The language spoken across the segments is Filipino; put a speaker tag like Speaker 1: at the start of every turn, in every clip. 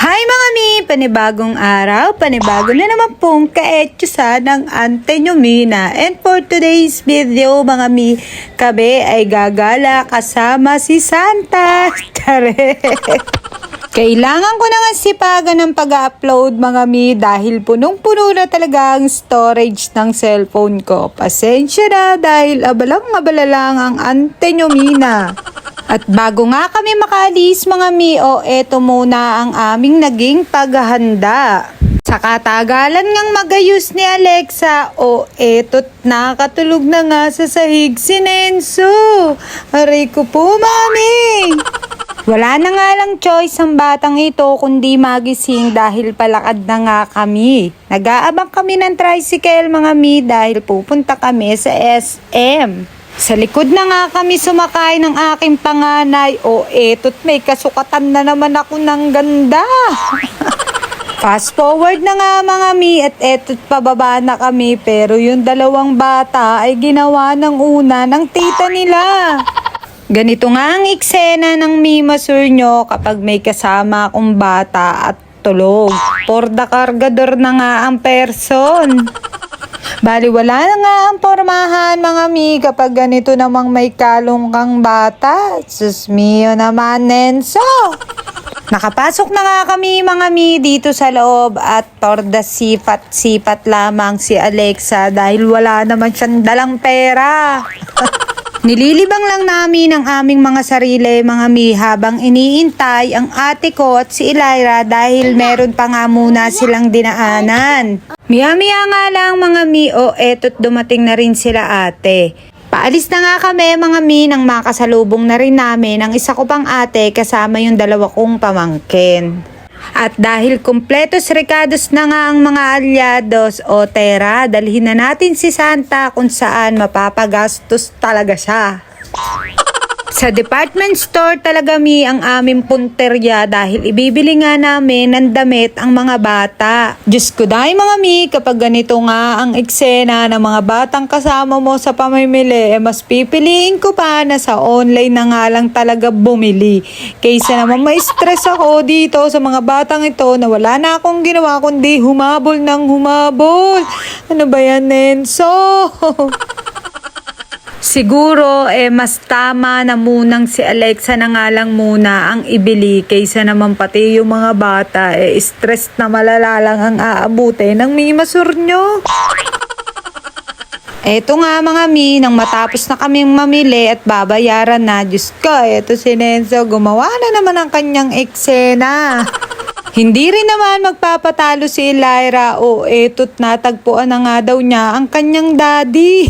Speaker 1: Hi mga mi! Panibagong araw, panibago na naman pong kaetyosa ng Ante nyo Mina. And for today's video mga mi, kami ay gagala kasama si Santa. Tare! Kailangan ko na nga sipagan ng pag-upload mga mi dahil punong-puno na talaga ang storage ng cellphone ko. Pasensya na dahil abalang-abala lang ang Ante nyo Mina. At bago nga kami makaalis mga mi, eto muna ang aming naging paghahanda. Sa katagalan ngang magayos ni Alexa, eto't nakatulog na nga sa sahig si Nenso. Aray ko po mami! Wala na nga lang choice ang batang ito kundi magising dahil palakad na nga kami. Nag-aabang kami ng tricycle mga mi dahil pupunta kami sa SM. Sa likod na nga kami sumakay ng aking panganay. Eto't may kasukatan na naman ako ng ganda. Fast forward na nga mga mi at eto't pababa na kami. Pero yung dalawang bata ay ginawa ng una ng tita nila. Ganito nga ang eksena ng mimasur nyo kapag may kasama akong bata at tulog. For the cargador na nga ang person. Bali wala na nga ang pormahan mga mi kapag ganito namang may kalong kang bata. Sus mio naman Nenso. Nakapasok na nga kami mga mi dito sa loob at torda sipat lamang si Alexa dahil wala naman siyang dalang pera. Nililibang lang namin ang aming mga sarili mga mi habang iniintay ang ate ko at si Elyra dahil meron pa nga muna silang dinaanan. Miya-miya nga lang mga mi, eto't dumating na rin sila ate. Paalis na nga kami mga mi nang makasalubong na rin namin ang isa ko pang ate kasama yung dalawa kong pamangkin. At dahil kumpletos recados na nga ang mga alyados, tera, dalhin na natin si Santa kung saan mapapagastos talaga siya. Sa department store talaga mi ang aming punterya dahil ibibili nga namin ng damit ang mga bata. Diyos ko dahil mga mi, kapag ganito nga ang eksena ng mga batang kasama mo sa pamimili, mas pipiliin ko pa na sa online na nga lang talaga bumili. Kaysa naman ma-stress ako dito sa mga batang ito na wala na akong ginawa kundi humabol ng humabol. Ano ba yan Nenso? Siguro mas tama na munang si Alexa na nga lang muna ang ibili kaysa naman pati yung mga bata stress na malala lang ang aabutin ng mimasur nyo. Eto nga mga mi, nang matapos na kaming mamili at babayaran na, Diyos ko, eto si Nenso gumawa na naman ang kanyang eksena. Hindi rin naman magpapatalo si Elyra, eto't natagpuan na nga daw niya ang kanyang daddy.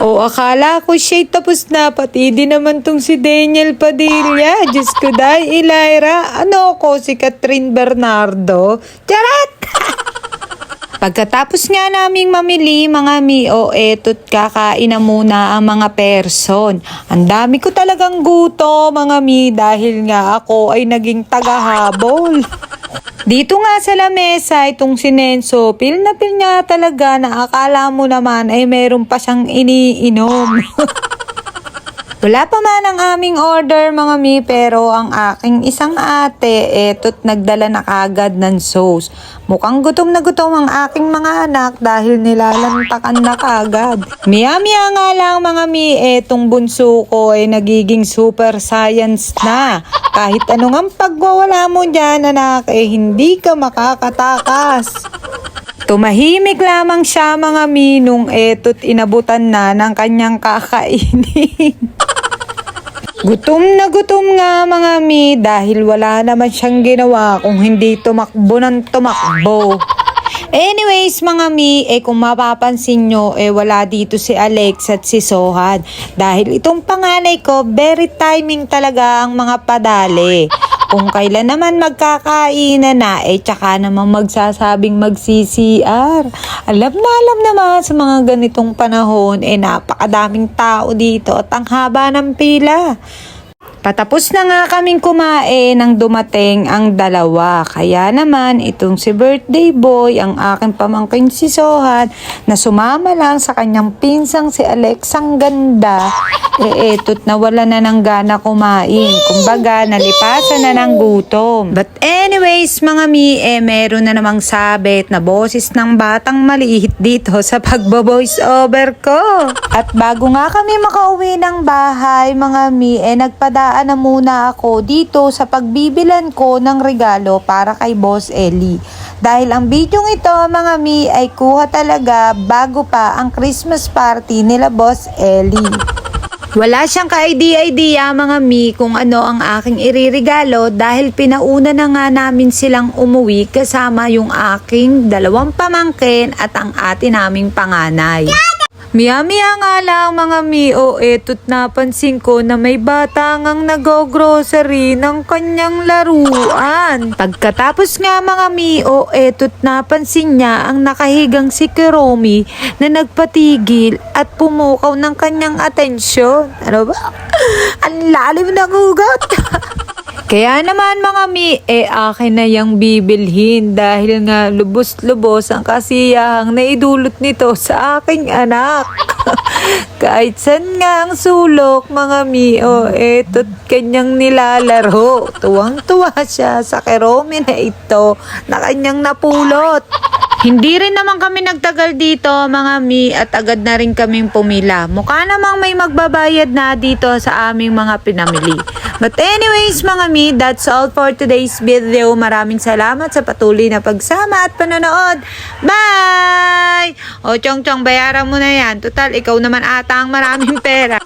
Speaker 1: Akala ko siya'y tapos na, pati din naman tong si Daniel Padilla. Diyos ko dahil Elyra, ano ko si Catherine Bernardo? Charat! Pagkatapos nga naming mamili mga mi, eto't kakain na muna ang mga person. Ang dami ko talagang guto mga mi dahil nga ako ay naging tagahabol. Dito nga sa lamesa, itong si Nenso, pil na niya talaga na akala mo naman ay meron pa siyang iniinom. Wala pa man ang aming order mga mi, pero ang aking isang ate, eto't nagdala na kagad ng sauce. Mukhang gutom na gutom ang aking mga anak dahil nilalantakan na kagad. Miya-miya nga lang mga mi, etong bunso ko ay nagiging super science na. Kahit anong pagwawala mo dyan anak, hindi ka makakatakas. Tumahimik lamang siya mga mi nung eto't inabutan na ng kanyang kakainin. Gutom na gutom nga mga mi dahil wala naman siyang ginawa kung hindi tumakbo ng tumakbo. Anyways mga mi, kung mapapansin nyo, wala dito si Alex at si Sohad. Dahil itong panganay ko, very timing talaga ang mga padali. Kung kailan naman magkakainan na, tsaka naman magsasabing mag-CCR. Alam naman sa mga ganitong panahon, napakadaming tao dito at ang haba ng pila. Patapos na nga kaming kumain nang dumating ang dalawa. Kaya naman itong si birthday boy, ang aking pamangkin si Sohan, na sumama lang sa kanyang pinsang si Alex ang ganda. Eto't nawala na ng gana kumain. Kumbaga, nalipasan na ng gutom. But anyways, mga mi, meron na namang sabit na boses ng batang maliit dito sa pagbo-voice over ko. At bago nga kami makauwi ng bahay, mga mi, nagpadaan na muna ako dito sa pagbibilan ko ng regalo para kay Boss Eli. Dahil ang bidyong ito, mga mi, ay kuha talaga bago pa ang Christmas party nila Boss Eli. Wala siyang ka-idea mga mi kung ano ang aking iririgalo dahil pinauna na nga namin silang umuwi kasama yung aking dalawang pamangkin at ang ate naming panganay. Miya-miya nga lang mga mi, eto't napansin ko na may bata ngang nag-grocery ng kanyang laruan. Pagkatapos nga mga mi, eto't napansin niya ang nakahigang si Kuromi na nagpatigil at pumukaw ng kanyang atensyon. Ano ba? Ang lalim ng ugat! Kaya naman mga mi, akin na yung bibilhin dahil nga lubos-lubos ang kasiyahang naidulot nito sa aking anak. Kahit saan nga ang sulok mga mi, eto't kanyang nilalaro. Tuwang-tuwa siya sa Kuromi na ito na kanyang napulot. Hindi rin naman kami nagtagal dito mga mi at agad na rin kaming pumila. Mukha namang may magbabayad na dito sa aming mga pinamili. But anyways mga mi, that's all for today's video. Maraming salamat sa patuloy na pagsama at panonood. Bye! O Chong Chong, bayaran mo na yan. Total, ikaw naman ata ang maraming pera.